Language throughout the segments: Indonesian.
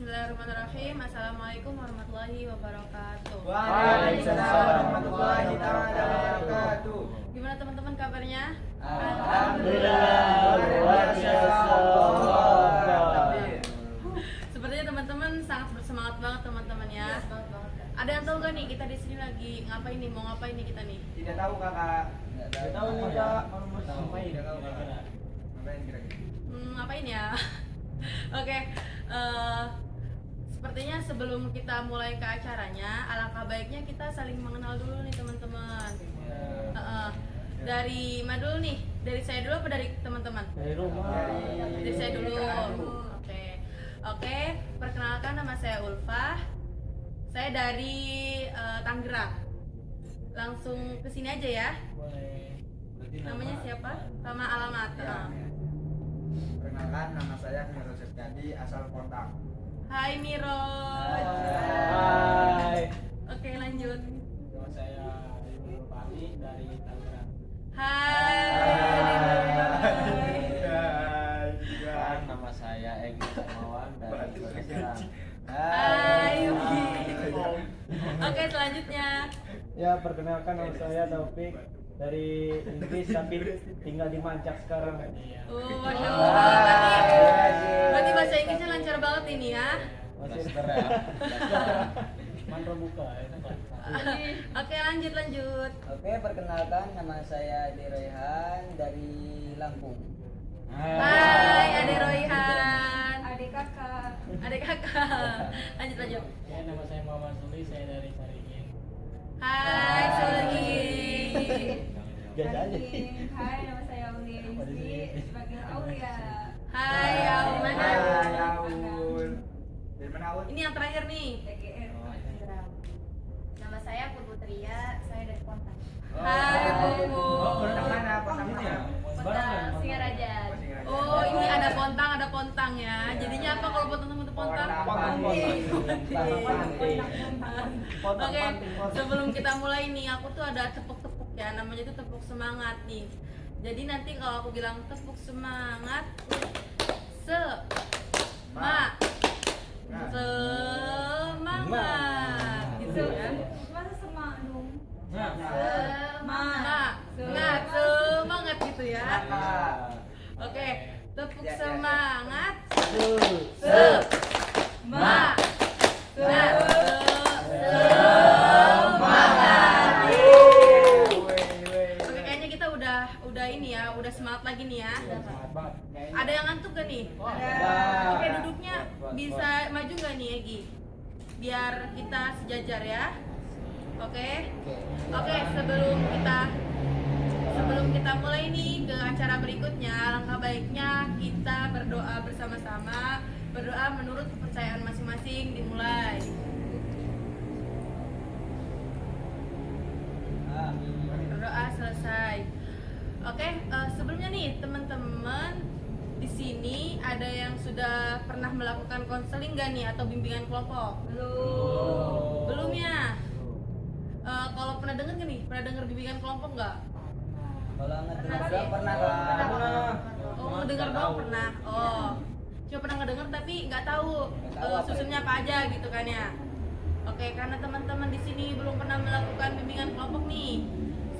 Bismillahirrahmanirrahim. Assalamualaikum warahmatullahi wabarakatuh. Waalaikumsalam warahmatullahi wabarakatuh. Gimana teman-teman kabarnya? Alhamdulillah, luar biasa. Sepertinya teman-teman sangat bersemangat banget teman-teman ya. Ada yang tahu gak nih kita di sini lagi ngapain nih? Mau ngapain nih kita nih? Tidak tahu kakak. Tidak tahu nih kak, ngapain? Tidak tahu kakak. Ngapain kira-kira? Ngapain ya? Oke, sepertinya sebelum kita mulai ke acaranya, alangkah baiknya kita saling mengenal dulu nih teman-teman. Dari mana dulu nih? Dari saya dulu apa dari teman-teman? Dari rumah. Dari saya dulu. Oke. Perkenalkan nama saya Ulfah. Saya dari Tangerang. Langsung ke sini aja ya. Boleh. Namanya siapa? Sama alamat. Perkenalkan, nama saya Miro Septiadi, asal Pontak. Hai Miro. Hai. Oke, lanjut. Nama saya Ridwan Fahri dari Tangerang. Hai. Nama saya Egy Samawan dari Tangerang. Hai. Oke, selanjutnya. Ya, perkenalkan nama saya Taufik dari Inggris tapi tinggal di Mancak sekarang. Oh, Masya Allah. Berarti bahasa Inggrisnya lancar banget ini ya. Master ya. Mantra buka ya. Oke, lanjut. Oke, perkenalkan nama saya Ade Royhan dari Lampung. Hai, Ade Royhan. Adik kakak. Adik kakak. Lanjut. Ya, nama saya Muhammad Suli, saya dari Saringin. Hai, Suli. Biasa aja. Hai, nama saya Uli Rizky, sebagai Aulia. Hai, Aul. Mana? Hai, Aul. Dari mana Aul? Ini yang terakhir nih. TGR. Nama saya Putria, saya dari Pontan. Hai, Pupu. Pontak mana? Pontak Ini mana? ya? Pontan Singaraja. Oh, ini ada pontang ya. Jadinya apa kalau pontang sama pontang? Oke, sebelum kita mulai nih, aku tuh ada tepuk-tepuk ya, namanya tuh tepuk semangat nih. Jadi nanti kalau aku bilang tepuk semangat, semangat, gitu ya. Masa semak dong? Semangat gitu ya. Oke, tepuk semangat, Oke, kayaknya kita udah ini ya, udah semangat lagi nih ya. Ada yang ngantuk gak nih? Oke, duduknya bisa maju gak nih Egi? Biar kita sejajar ya. Oke. Sebelum kita mulai nih ke acara berikutnya, alangkah baiknya kita berdoa bersama-sama. Berdoa menurut kepercayaan masing-masing, dimulai. Berdoa selesai. Oke, sebelumnya nih teman-teman, di sini ada yang sudah pernah melakukan konseling gak nih atau bimbingan kelompok? Belum ya? Kalau pernah dengar gak nih? Pernah dengar bimbingan kelompok nggak? Kalau Pernah ngedengar sih. pernah Oh, dengar doang pernah. Oh, cuma pernah ngedenger tapi nggak tahu susunnya apa aja gitu kan ya. Oke, karena teman-teman di sini belum pernah melakukan bimbingan kelompok nih,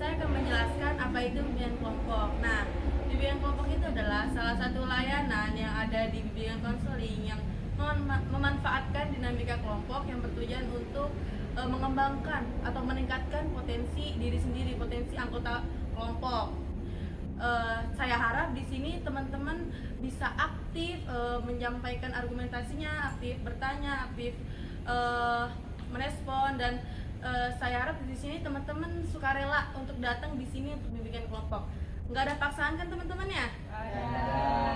saya akan menjelaskan apa itu bimbingan kelompok. Nah, bimbingan kelompok itu adalah salah satu layanan yang ada di bimbingan konseling yang memanfaatkan dinamika kelompok yang bertujuan untuk mengembangkan atau meningkatkan potensi diri sendiri, potensi anggota kelompok. Saya harap di sini teman-teman bisa aktif menyampaikan argumentasinya, aktif bertanya, aktif merespon, dan saya harap di sini teman-teman sukarela untuk datang di sini untuk bimbingan kelompok. Nggak ada paksaan kan teman-teman ya?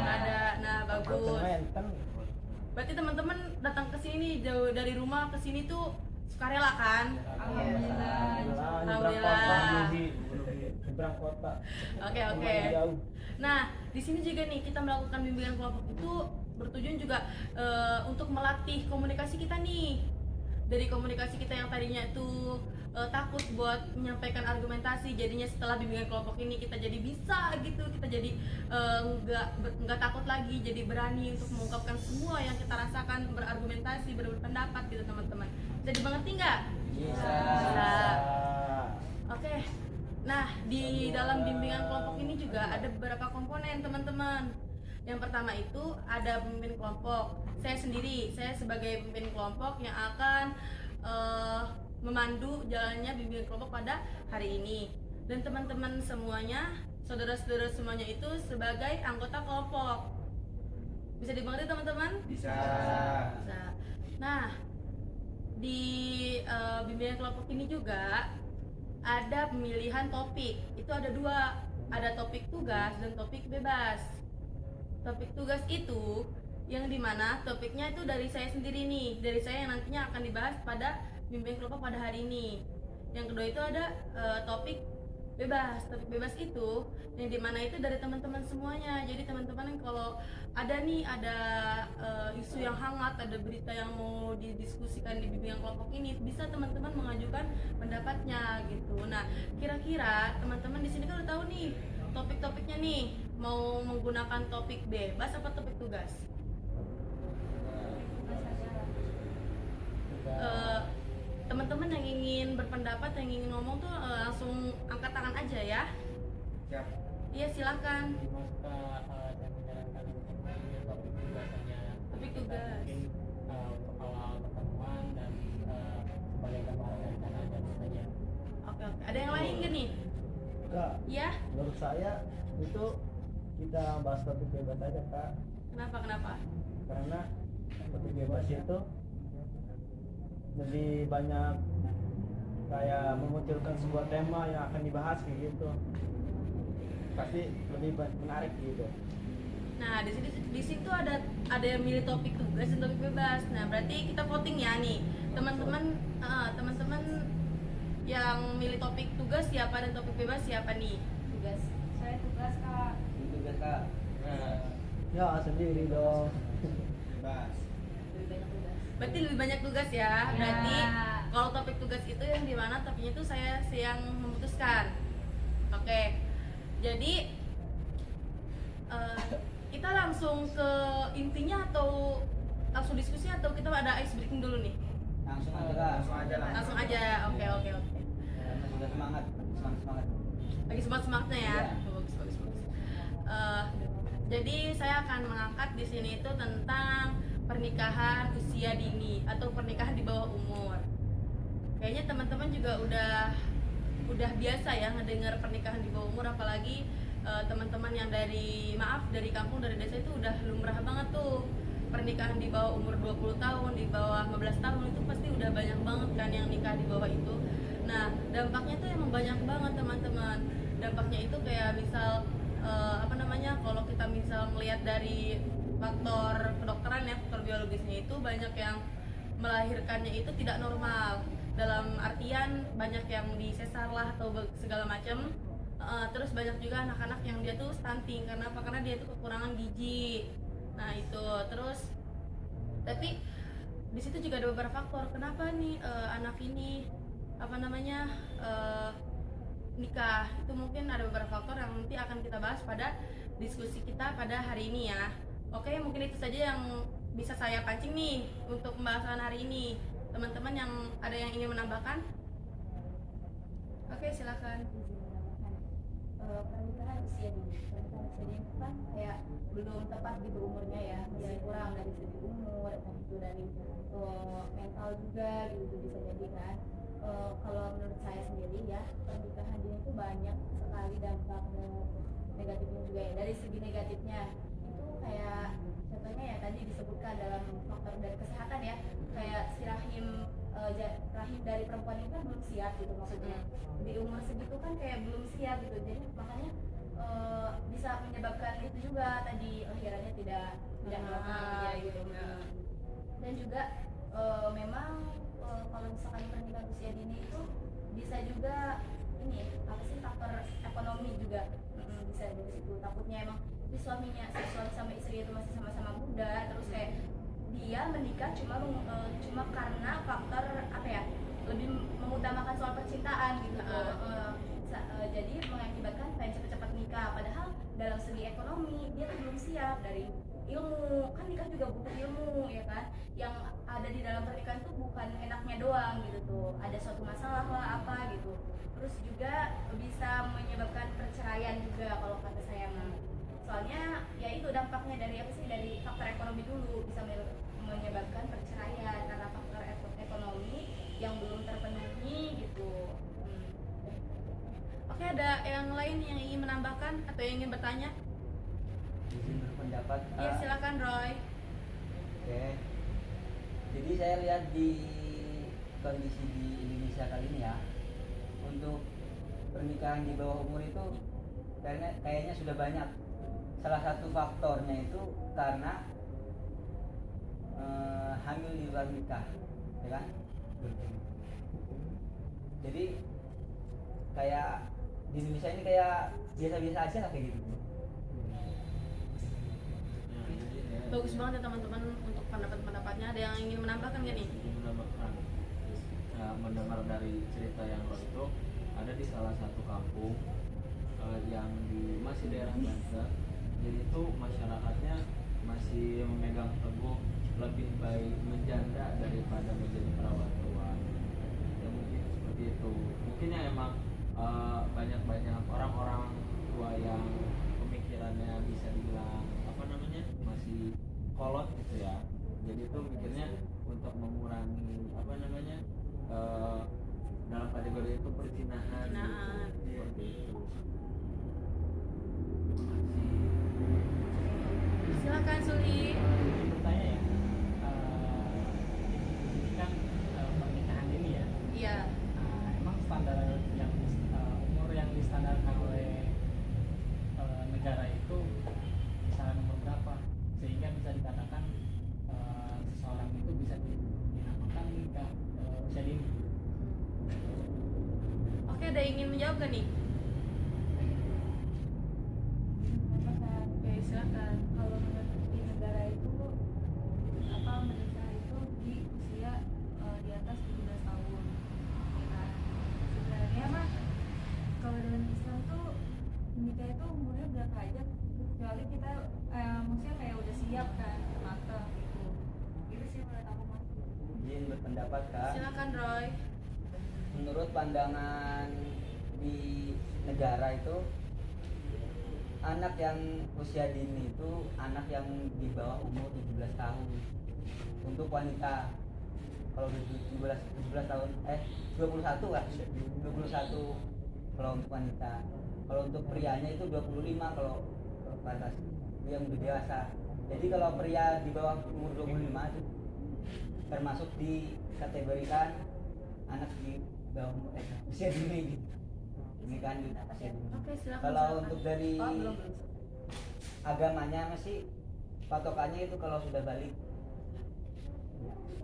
Nggak ada. Nah, bagus. Berarti teman-teman datang ke sini jauh dari rumah ke sini tuh sukarela kan? Alhamdulillah. Seberang kota. Oke. Nah, di sini juga nih kita melakukan bimbingan kelompok itu bertujuan juga untuk melatih komunikasi kita nih. Dari komunikasi kita yang tadinya itu takut buat menyampaikan argumentasi. Jadinya setelah bimbingan kelompok ini kita jadi bisa gitu, kita jadi nggak takut lagi, jadi berani untuk mengungkapkan semua yang kita rasakan, berargumentasi, berpendapat gitu teman-teman. Bisa dimengerti nggak? Bisa. Oke. Nah, di dalam bimbingan kelompok ini juga ada beberapa komponen teman-teman. Yang pertama itu ada pemimpin kelompok. Saya sendiri, saya sebagai pemimpin kelompok yang akan memandu jalannya bimbingan kelompok pada hari ini. Dan teman-teman semuanya, saudara-saudara semuanya itu sebagai anggota kelompok. Bisa dimengerti teman-teman? Bisa. Bisa. Nah, di bimbingan kelompok ini juga ada pemilihan topik. Itu ada dua, ada topik tugas dan topik bebas. Topik tugas itu yang dimana topiknya itu dari saya sendiri nih, dari saya yang nantinya akan dibahas pada bimbingan kelompok pada hari ini. Yang kedua itu ada topik bebas. Topik bebas itu yang dimana itu dari teman-teman semuanya. Jadi teman-teman kalau ada nih, ada isu yang hangat, ada berita yang mau didiskusikan di bimbingan kelompok ini, bisa teman-teman mengajukan pendapatnya gitu. Nah, kira-kira teman-teman di sini kan udah tahu nih topik-topiknya nih, mau menggunakan topik bebas apa topik tugas? Teman-teman yang ingin berpendapat, yang ingin ngomong tuh langsung angkat tangan aja ya. Siap. Iya, silakan. dan menjalankan topik tugasannya. Topik tugas. Mungkin untuk awal pertemuan dan sebagai gambaran dari sana aja saja. Oke. Ada yang lain nggak nih? Kak, Iya. menurut saya itu kita bahas topik bebas aja Kak, Kenapa? karena topik bebas itu lebih banyak kayak memunculkan sebuah tema yang akan dibahas kayak gitu, pasti lebih menarik gitu. Nah, di situ ada yang milih topik tugas dan topik bebas. Nah, berarti kita voting ya nih. Teman-teman yang milih topik tugas siapa dan topik bebas siapa nih? Tugas. Saya tugas Kak. Tugas Kak. Ya sendiri dong. Bebas. Lebih banyak tugas. Berarti lebih banyak tugas ya. Berarti kalau topik tugas itu yang dimana topiknya itu saya yang memutuskan. Oke. Jadi kita langsung ke intinya atau langsung diskusi atau kita ada ice breaking dulu nih? Langsung aja Kak. Langsung aja. Oke. Sudah semangat. Lagi semangatnya ya. Iya. Bagus. Jadi saya akan mengangkat di sini itu tentang pernikahan usia dini atau pernikahan di bawah umur. Kayaknya teman-teman juga udah biasa ya ngedengar pernikahan di bawah umur, apalagi teman-teman yang dari kampung, dari desa itu udah lumrah banget tuh. Pernikahan di bawah umur 20 tahun, di bawah 15 tahun itu pasti udah banyak banget kan yang nikah di bawah itu. Nah, dampaknya tuh emang banyak banget teman-teman. Dampaknya itu kayak misal kalau kita misal melihat dari faktor kedokteran ya, faktor biologisnya itu banyak yang melahirkannya itu tidak normal. Dalam artian banyak yang disesar lah atau segala macam. Terus banyak juga anak-anak yang dia tuh stunting karena apa? Karena dia tuh kekurangan gizi. Nah itu terus, tapi di situ juga ada beberapa faktor kenapa nih anak ini nikah. Itu mungkin ada beberapa faktor yang nanti akan kita bahas pada diskusi kita pada hari ini ya. Oke, mungkin itu saja yang bisa saya pancing nih untuk pembahasan hari ini. Teman-teman yang ada yang ingin menambahkan? Oke, silakan. Pernikahan usia dini itu kan kayak belum tepat di berumurnya ya, masih kurang dari segi umur, dan itu dari mental juga gitu bisa jadi kan. Kalau menurut saya sendiri ya, pernikahan dini itu banyak sekali dampak negatifnya juga ya. Dari segi negatifnya itu kayak contohnya ya tadi disebutkan dalam faktor dari kesehatan ya, kayak si rahim dari perempuan ini kan belum siap gitu, maksudnya di umur segitu kan kayak belum siap gitu, jadi makanya bisa menyebabkan itu juga tadi lahirannya tidak normal gitu. Dan juga memang kalau misalkan pernikahan usia dini itu bisa juga ini faktor ekonomi juga bisa dari situ. Takutnya emang si suami sama istri itu masih sama-sama muda, terus kayak dia menikah cuma karena faktor lebih mengutamakan soal percintaan gitu tuh. Ah. Jadi mengakibatkan pengen cepet-cepet nikah, padahal dalam segi ekonomi dia tuh belum siap. Dari ilmu, kan nikah juga butuh ilmu ya kan, yang ada di dalam pernikahan tuh bukan enaknya doang gitu tuh, ada suatu masalah lah apa gitu, terus juga bisa menyebabkan perceraian juga kalau kata saya mah. Soalnya ya itu dampaknya dari apa sih, dari faktor ekonomi dulu bisa menyebabkan perceraian karena faktor ekonomi yang belum terpenuhi gitu. Oke, ada yang lain yang ingin menambahkan atau yang ingin bertanya? Izin berpendapat. Iya, silakan Roy. Oke. Jadi saya lihat di kondisi di Indonesia kali ini ya, untuk pernikahan di bawah umur itu kayaknya sudah banyak. Salah satu faktornya itu karena hamil di luar nikah, ya kan? Jadi kayak di Indonesia ini kayak biasa-biasa aja lah kayak gitu. Bagus banget ya teman-teman untuk pendapat-pendapatnya. Ada yang ingin menambahkan gak nih? Menambahkan, mendengar dari cerita yang lo itu, ada di salah satu kampung yang masih daerah Banten. Jadi itu masyarakatnya masih memegang teguh lebih baik menjanda daripada menjadi perawan tua. Ya mungkin seperti itu. Mungkin ya emang banyak orang-orang tua yang pemikirannya bisa dibilang apa namanya masih kolot gitu ya. Jadi itu mikirnya untuk mengurangi apa namanya dalam kategori itu perzinahan. Perzinahan. Gitu. Seperti itu. Silakan Suli. Bertanya ya, ini kan pernikahan ini ya, Iya. emang standar yang umur yang distandarkan oleh negara itu kisaran umur berapa sehingga bisa dikatakan seseorang itu bisa dinamakan nikah usia dini? Oke, ada yang ingin menjawab gak nih? Oke, silakan. Kalau menurut di negara itu apa menikah itu di usia di atas 17 tahun. Nah, sebenarnya mah kalau dalam Islam tuh menikah itu umurnya berapa aja, kecuali kita maksudnya kayak udah siap kan, matang gitu. Gitu sih menurut aku mah. Izin berpendapat Kak. Silakan Roy. Menurut pandangan di negara itu, anak yang usia dini itu anak yang di bawah umur 17 tahun untuk wanita. Kalau 17 tahun 21 lah, 21 kalau untuk wanita. Kalau untuk prianya itu 25 kalau batas yang udah dewasa. Jadi kalau pria di bawah umur 25 itu termasuk dikategorikan anak di bawah usia dini gitu. Pernikahan di usia dini. Oke, silakan. Kalau silakan. untuk dari belum. agamanya masih patokannya itu kalau sudah balik.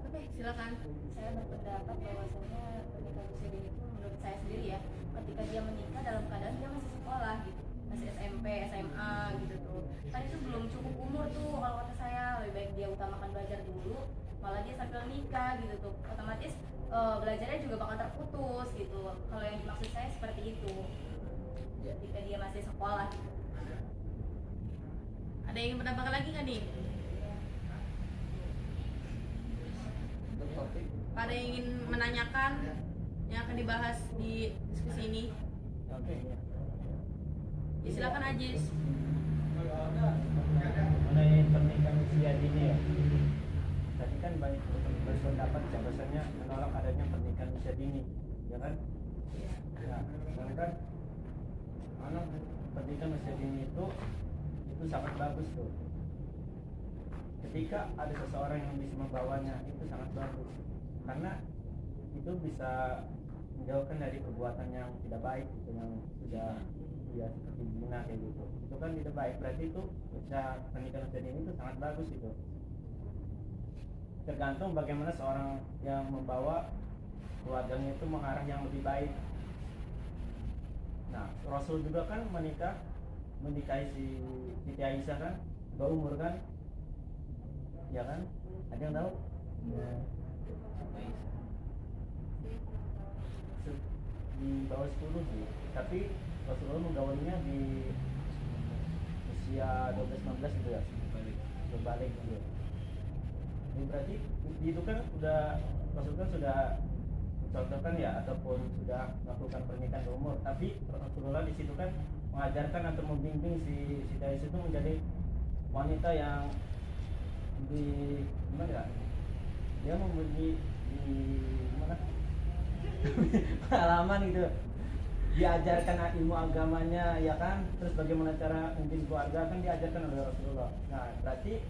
Oke, silakan. Saya berpendapat bahwasanya pernikahan usia dini itu menurut saya sendiri ya, ketika dia menikah dalam keadaan dia masih sekolah gitu, masih SMP, SMA gitu tuh, kan itu belum cukup umur tuh. Kalau kata saya lebih baik dia utamakan belajar dulu, malah dia sambil nikah gitu tuh, otomatis belajarnya juga bakal terputus gitu. Kalau yang dimaksud saya seperti itu, ketika dia masih sekolah gitu. Ada yang ingin menambahkan lagi nggak nih? Untuk topik Ada yang ingin menanyakan yang akan dibahas di diskusi ini? Oke. Ya, silakan Ajis. Mengenai pernikahan usia dini ya, tadi kan banyak berpendapat bahwasanya menolak adanya pernikahan usia dini, ya kan? Ya, sedangkan anak pernikahan usia dini itu sangat bagus tuh. Ketika ada seseorang yang bisa membawanya itu sangat bagus, karena itu bisa menjauhkan dari perbuatan yang tidak baik gitu, yang sudah ya seperti zina kayak gitu. Itu kan tidak baik. Berarti itu usia pernikahan usia dini itu sangat bagus itu. Tergantung bagaimana seorang yang membawa keluarganya itu mengarah yang lebih baik. Nah, Rasul juga kan menikahi si Siti Aisyah kan, bawah umur kan, ya kan? Ada yang tahu? Ya. di bawah 10 sih, tapi Rasulullah menggawalinya di usia 12-16 gitu ya, berbalik gitu. Ini berarti itu kan udah Rasulullah kan sudah contohkan ya, ataupun sudah melakukan pernikahan umur, tapi Rasulullah di situ kan mengajarkan atau membimbing si Dais itu menjadi wanita yang di gimana ya, dia memiliki di mana pengalaman gitu, diajarkan ilmu agamanya ya kan, terus bagaimana cara memimpin keluarga kan diajarkan oleh Rasulullah. Nah berarti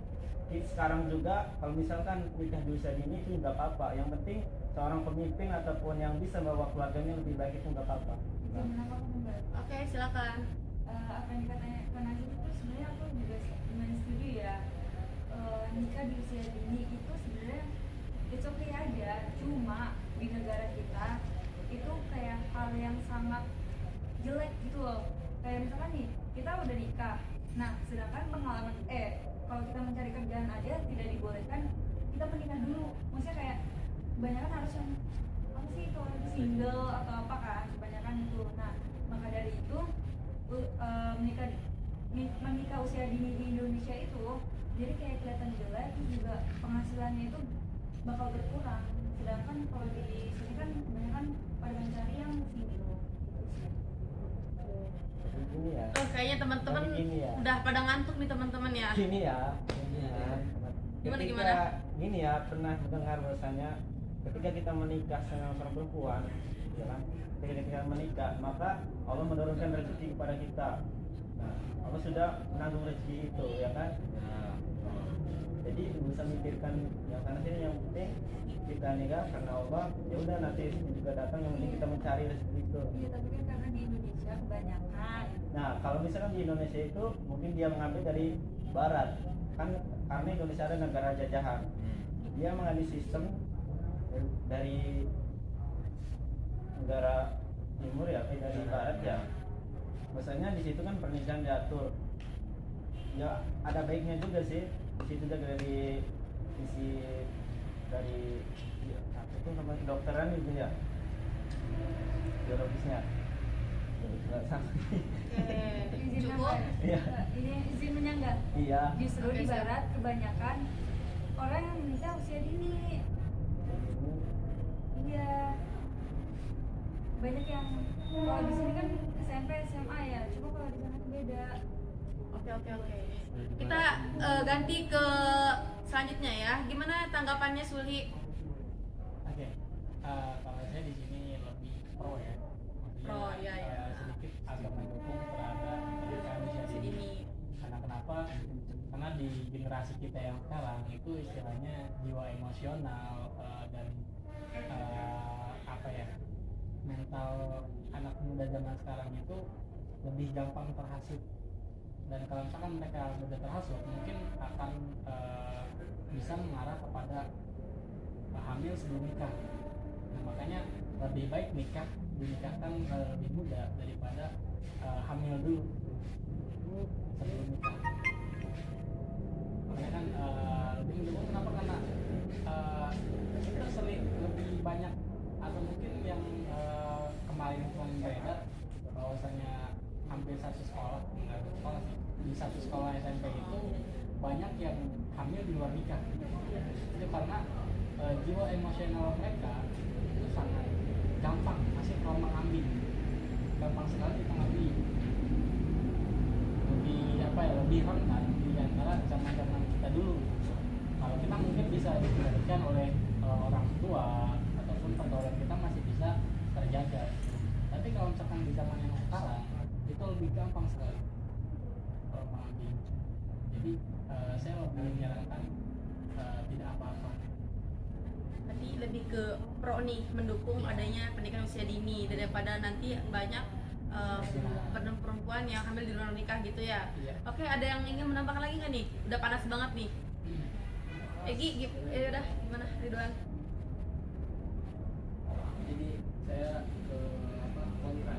sekarang juga kalau misalkan nikah di usia dini itu nggak apa-apa, yang penting seorang pemimpin ataupun yang bisa membawa keluarganya lebih baik itu nggak apa-apa. Nah, Gimana aku Mbak? Oke, silakan. Apa yang dikatakan Najib itu sebenarnya aku juga lumayan setuju ya. Nikah di usia dini itu sebenarnya it's okay aja, cuma di negara kita itu kayak hal yang sangat jelek gitu loh. Kayak misalkan nih, kita udah nikah, nah sedangkan pengalaman kalau kita mencari kerjaan aja tidak dibolehkan kita menikah dulu. Maksudnya kayak kebanyakan harus yang apa sih, kalau itu single atau apa kan, kebanyakan itu. Nah maka dari itu menikah usia dini di Indonesia itu jadi kayak kelihatan jelek, terus juga penghasilannya itu bakal berkurang. Sedangkan kalau di sini kan kebanyakan pada mencari yang single. gini ya, Kayaknya teman-teman Tapi gini ya. udah pada ngantuk nih teman-teman ya. gini ya, Gimana, ketika gimana? gini ya, pernah mendengar bahwasanya ketika kita menikah dengan seorang perempuan, ya kan, ketika kita menikah maka Allah menurunkan rezeki kepada kita. Nah, Allah sudah menanggung rezeki itu, ya kan. Jadi nggak usah mikirkan yang sana sini, yang penting kita nikah karena Allah, ya udah nanti rezeki juga datang, yang penting kita mencari rezeki itu. Iya, tapi kan karena di Indonesia kebanyakan Nah, kalau misalkan di Indonesia itu mungkin dia mengambil dari barat, kan karena Indonesia ada negara jajahan, dia mengambil sistem dari negara timur ya, dari barat ya. Maksudnya di situ kan pernikahan diatur. Ya ada baiknya juga sih. Di situ juga dari sisi dari ya, apa itu namanya, kedokteran gitu ya, biologisnya. izin Cukup? apa? Iya. Ini izin menyangga. Iya. Justru di Oke, siap. barat kebanyakan orang yang menikah usia dini. Iya. Banyak yang kalau di sini kan SMP, SMA ya. Cuma kalau di sana tuh beda. Oke. Kita ganti ke selanjutnya ya. Gimana tanggapannya Sulhi? Oke, kalau saya di sini lebih pro ya. Maksudnya, Pro, iya, iya. Sedikit agak mendukung terhadap pernikahan usia Usia dini. dini. Karena kenapa? Karena di generasi kita yang sekarang itu istilahnya jiwa emosional dan apa ya, mental anak muda zaman sekarang itu lebih gampang terhasut. Dan kalau misalkan mereka mudah terhasut, mungkin akan bisa mengarah kepada hamil sebelum nikah. Nah, makanya lebih baik dinikahkan lebih muda daripada hamil dulu sebelum nikah. Makanya kan lebih mendukung. Kenapa? Karena kita sering lebih banyak, atau mungkin yang kemarin beredar bahwasanya hampir satu sekolah, enggak satu sekolah sih, di satu sekolah SMP itu banyak yang hamil di luar nikah. Itu karena jiwa emosional mereka itu sangat gampang, masih gampang sekali dipengaruhi, lebih rentan di antara zaman kita dulu. Kalau kita mungkin bisa dikendalikan oleh orang tua, ataupun pergaulan kita masih bisa terjaga. Tapi kalau misalkan di zaman yang sekarang itu lebih gampang sekali mengambil. Jadi saya lebih menyarankan tidak apa-apa. Berarti lebih ke pro nih, mendukung adanya pernikahan usia dini daripada nanti banyak perempuan yang hamil di luar nikah gitu ya. Iya. Oke, ada yang ingin menambahkan lagi nggak nih? Udah panas banget nih. Egi, udah gimana Ridwan? Jadi saya kontra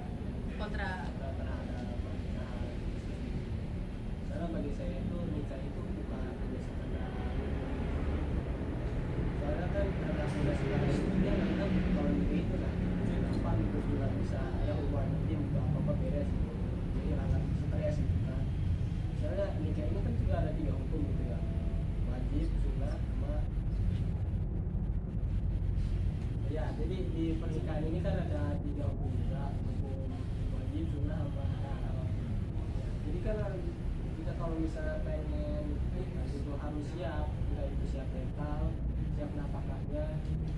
Kontra. terhadap pernikahan. Karena bagi saya itu nikah itu bukan hanya sekedar, soalnya kan anak muda sekarang itu dia nganggap kalau nikah itu nah gampang gitu, juga bisa Jadi di pernikahan ini kan ada 3 hukum juga, hukum wajib, sunnah, sama haram. Jadi kan kita kalau misalnya pengen nikah itu harus siap, entah itu siap mental, siap nafkahnya,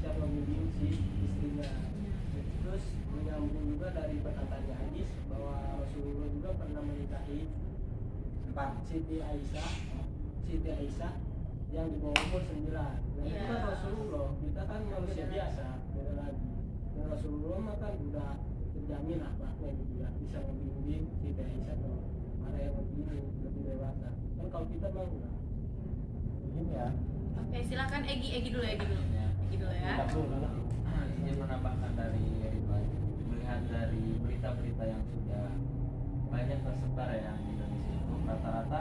siap membimbing si istrinya. Terus menyambung juga dari perkataannya hadis bahwa Rasulullah juga pernah menikahi Siti Aisyah yang di bawah umur 9. Nah, itu kan Rasulullah, kita kan manusia biasa, beda lagi. Dan Rasulullah mah kan udah terjamin akhlaknya gitu ya, bisa membimbing Siti Aisyah atau mana yang lebih dewasa. Kan kalau kita mah enggak. Begini ya. Oke, silakan Egi dulu ya. Kita dulu lah. Izin menambahkan dari Ridwan, melihat dari berita-berita yang sudah banyak tersebar ya di Indonesia itu, rata-rata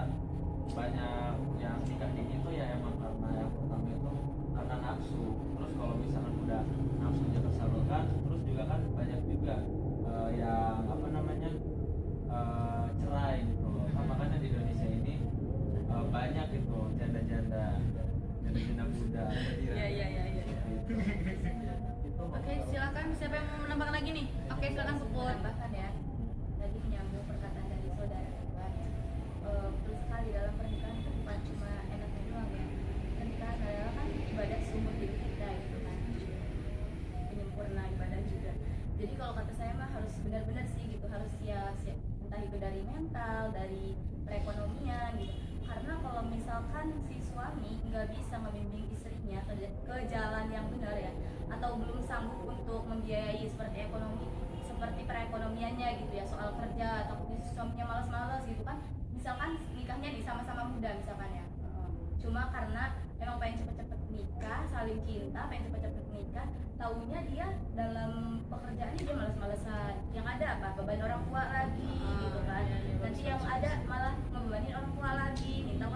banyak yang nikah dini itu ya emang karena yang pertama itu karena nafsu. Terus kalau misalkan udah nafsunya tersalurkan, terus juga kan banyak juga yang cerai gitu loh. Nah, makanya di Indonesia ini banyak gitu janda-janda muda. Iya. Oke, silakan. Siapa yang mau menambahkan lagi nih? Oke, silakan Puput. Tambahkan ya, tadi menyambung perkataan dari saudara Ridwan ya. Betul sekali, dalam pernikahan itu bukan cuma enaknya doang ya. Pernikahan adalah kan ibadah seumur hidup kita gitu kan, penyempurna ibadah juga. Jadi kalau kata saya mah harus benar-benar sih gitu, harus siap, entah itu dari mental, dari perekonomian gitu. Karena kalau misalkan si suami nggak bisa membimbing istrinya ke jalan yang benar ya, atau belum sanggup untuk membiayai seperti perekonomiannya gitu ya, soal kerja atau suaminya malas-malas gitu kan, misalkan nikahnya di sama-sama muda misalkan ya, cuma karena emang pengen cepet-cepet nikah, saling cinta, pengen cepet-cepet nikah, taunya dia dalam pekerjaannya dia malas-malesan, yang ada apa, beban orang tua lagi gitu kan, nanti yang ada malah ngebebanin orang tua lagi, minta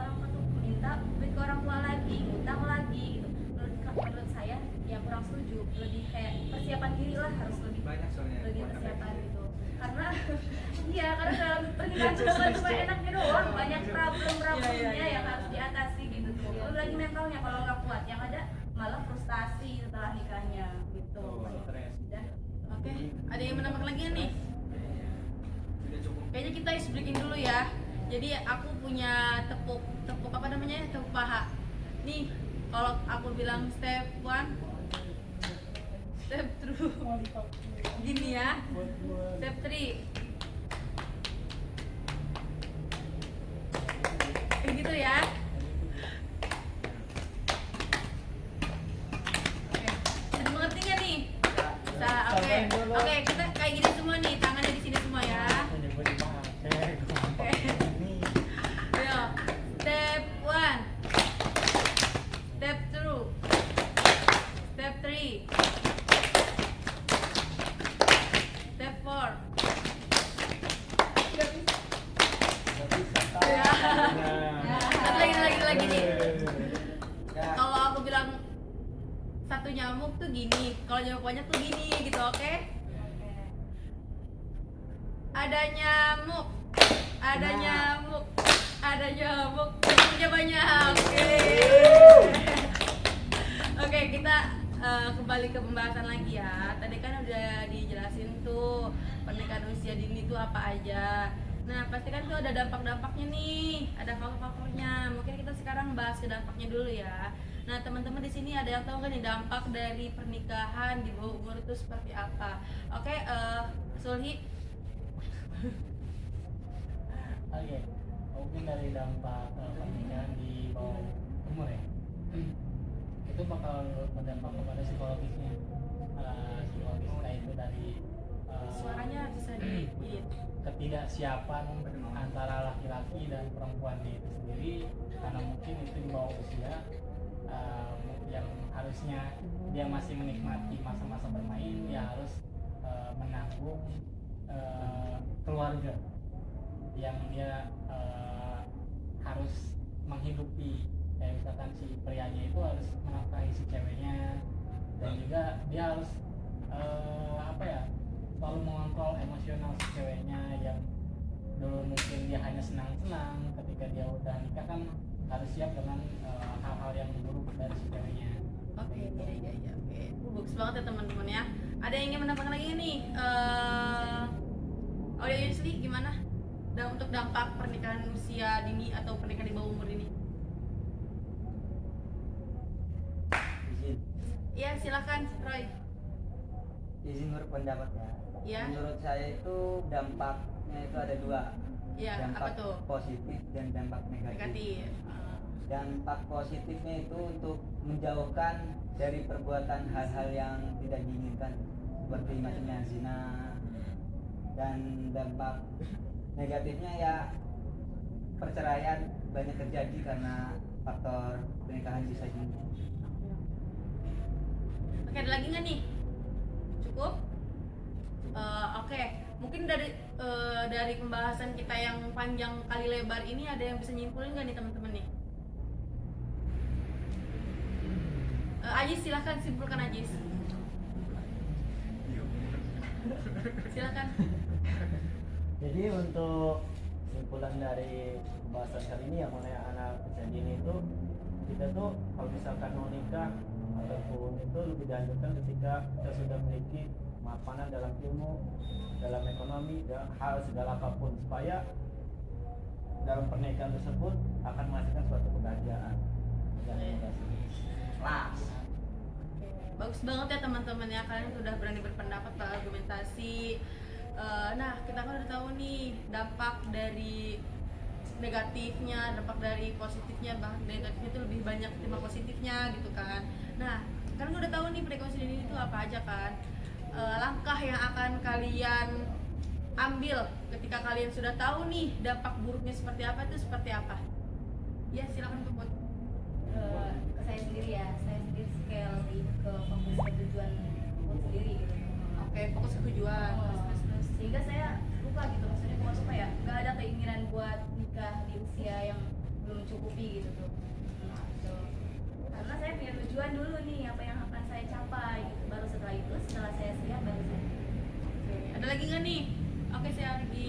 duit ke orang tua lagi, ngutang lagi gitu. Menurut saya ya kurang setuju, lebih kayak persiapan diri lah, harus lebih Banyak soalnya lebih keluarga persiapan gitu. gitu, karena iya, karena dalam pernikahan itu bukan cuma enaknya doang, banyak problemnya yang harus diatasi gitu tuh. Belum lagi mentalnya kalau nggak kuat, yang ada malah frustasi setelah nikahnya gitu. Stres. Dan Oke, ada yang menambahkan lagi nih? Sudah cukup. Kayaknya kita breaking dulu ya. Jadi aku punya tepuk apa namanya? Tepuk paha. Nih, kalau aku bilang step 1, step 2. Gini ya. Step 3. Kayak gitu ya. Oke. Sudah mengerti nggak nih? Bisa. Oke, kita kayak gini semua nih, tangannya di sini semua ya. Oke. Ayo. Step 1. Step 2. Step 3. Step 4. Ya. Lagi nih. Kalau aku bilang satu nyamuk tuh gini, kalau nyamuk banyak tuh gini gitu, oke? Ada nyamuk, nyamuknya banyak. Oke, kita kembali ke pembahasan lagi ya. Tadi kan udah dijelasin tuh pernikahan usia dini itu apa aja. Nah, pasti kan tuh ada dampak-dampaknya nih, ada faktor-faktornya. Mungkin kita sekarang bahas ke dampaknya dulu ya. Nah, teman-teman di sini ada yang tahu nggak nih dampak dari pernikahan di bawah umur itu seperti apa? Oke, Sulhi. Oke, mungkin dari dampak pernikahan di bawah umur ya, itu bakal berdampak kepada psikologisnya. Psikologisnya itu dari Suaranya bisa di ketidaksiapan antara laki-laki dan perempuan itu sendiri, karena mungkin itu di bawah usia yang harusnya dia masih menikmati masa-masa bermain, dia harus menanggung keluarga yang dia harus menghidupi. Kayak misalkan si prianya itu harus menafkahi si ceweknya, dan juga dia harus selalu mengontrol emosional si ceweknya, yang dulu mungkin dia hanya senang-senang, ketika dia udah nikah kan harus siap dengan hal-hal yang buruk dari si ceweknya. Oke, iya, oke. Bagus banget ya teman-teman ya. Ada yang ingin menambahkan lagi nih? Aulia Yusli gimana? Dan untuk dampak pernikahan usia dini atau pernikahan di bawah umur ini? Izin. Iya, silakan Roy. Izin berpendapat ya. Iya. Menurut saya itu dampaknya itu ada dua. Iya, Dampak apa tuh? positif dan dampak negatif. Negatif. Dampak positifnya itu untuk menjauhkan dari perbuatan hal-hal yang tidak diinginkan seperti macamnya zina, dan dampak negatifnya ya perceraian banyak terjadi karena faktor pernikahan usia dini. Oke, ada lagi nggak nih? Cukup? Oke, mungkin dari pembahasan kita yang panjang kali lebar ini ada yang bisa nyimpulin nggak nih teman-teman nih? Ajis, silahkan simpulkan Ajis. Silakan. Jadi untuk simpulan dari pembahasan kali ini yang mengenai anak usia dini itu, kita tuh kalau misalkan mau nikah ataupun itu lebih dianjurkan ketika kita sudah memiliki kemapanan dalam ilmu, dalam ekonomi, dalam hal segala apapun, supaya dalam pernikahan tersebut akan menghasilkan suatu kebahagiaan. Dan Bagus banget ya teman-teman ya, kalian sudah berani berpendapat, berargumentasi. Nah, kita kan udah tahu nih dampak dari negatifnya, dampak dari positifnya, bahkan negatifnya itu lebih banyak ketimbang positifnya gitu kan. Nah, kan udah tahu nih pernikahan dini itu apa aja kan. Langkah yang akan kalian ambil ketika kalian sudah tahu nih dampak buruknya seperti apa itu seperti apa? Ya, silakan Puput. Ke saya sendiri ya, saya sendiri kayak lebih ke fokus ke tujuan aku sendiri gitu. Oke, fokus ke tujuan. Terus. Sehingga saya lupa gitu, maksudnya fokus apa ya, nggak ada keinginan buat nikah di usia yang belum mencukupi gitu tuh. Nah, gitu. Karena saya punya tujuan dulu nih apa yang akan saya capai gitu. Baru setelah itu, setelah saya siap baru saya. Oke, ada lagi nggak nih? Oke, saya lagi.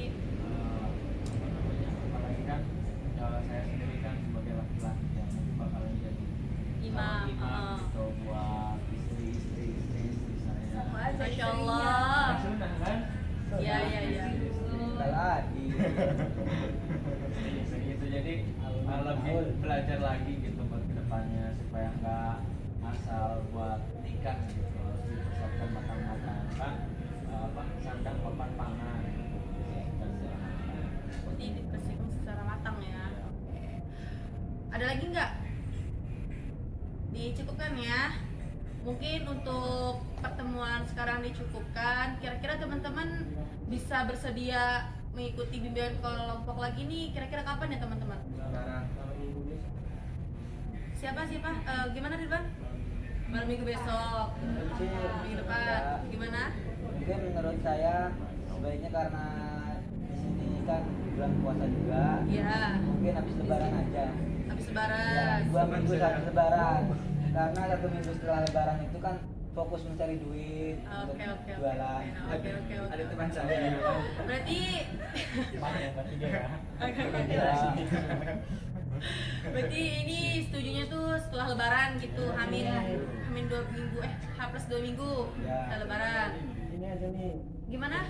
Apalagi kan saya sendiri kan sebagai laki-laki yang nanti bakalan jadi Imam. gitu buat istri saya. Sama aja Masya istrinya. Allah. Sunnah kan? Iya. Lagi Begitu, jadi lebih belajar lagi gitu buat kedepannya supaya nggak asal buat nikah gitu, harus dipersiapkan matang-matang kan, sandang papan pangan gitu. Berarti dipersiapkan secara matang ya. Oke. Ada lagi nggak? Dicukupkan ya. Mungkin untuk pertemuan sekarang dicukupkan. Kira-kira teman-teman bisa bersedia mengikuti bimbingan kelompok lagi nih. Kira-kira kapan ya teman-teman? Siapa? Gimana Ridwan? Malam minggu besok. Minggu depan. Gimana? mungkin menurut saya sebaiknya karena di sini kan bulan puasa juga, Iya. mungkin habis lebaran aja. Habis Ya, lebaran. 2 minggu habis lebaran. Karena 1 minggu setelah lebaran itu kan fokus mencari duit untuk Oke. jualan. Oke. Ada teman saya. Berarti Banyak berarti dia ya. berarti ini setujunya tuh setelah lebaran gitu, Hamin 2 minggu, H+2 minggu Ya. setelah lebaran. ini aja nih, Gimana?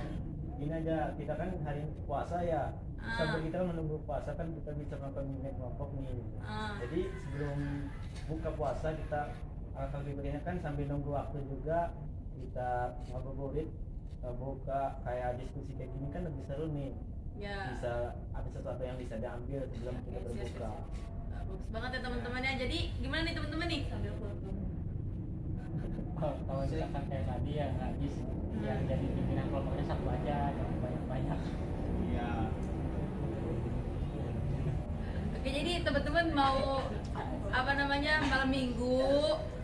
ini aja kita kan hari puasa ya. Ah. Sambil kita menunggu puasa kan kita bisa nonton bimbingan kelompok nih. Ah. Jadi sebelum buka puasa kita akan diberikan kan sambil nunggu waktu juga kita ngabuburit, buka kayak diskusi kayak gini kan lebih seru nih. Ya. Bisa ada sesuatu yang bisa diambil sebelum kita Yes. berbuka. Bagus banget ya teman-teman ya. Jadi gimana nih teman-teman nih? Sambil foto. Kalau misalkan kayak tadi ya nggak bisa yang jadi pimpinan kelompoknya satu aja, jangan banyak-banyak. Iya. Oke, jadi teman-teman mau apa namanya malam minggu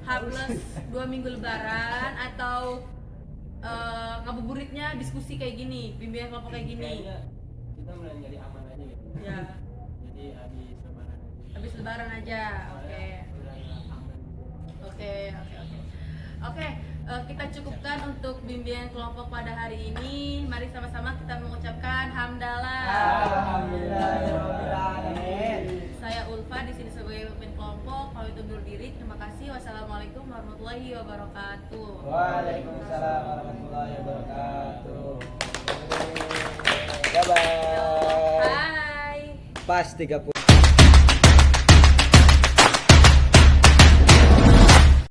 H+2 minggu lebaran atau ngabuburitnya diskusi kayak gini, bimbingan kelompok kayak gini. Kayaknya kita mulai nyari aman aja gitu. Ya, Jadi habis lebaran aja. habis lebaran aja. Oke. Udah aman. Oke, kita cukupkan untuk bimbingan kelompok pada hari ini. Mari sama-sama kita mengucapkan hamdalah. Alhamdulillahirobbilalamin. Saya Ulfa Kakak di sini sebagai pemimpin kelompok. Pamit undur diri. Terima kasih. Wassalamualaikum warahmatullahi wabarakatuh. Waalaikumsalam warahmatullahi wabarakatuh. Bye bye. Hai. Pas 30.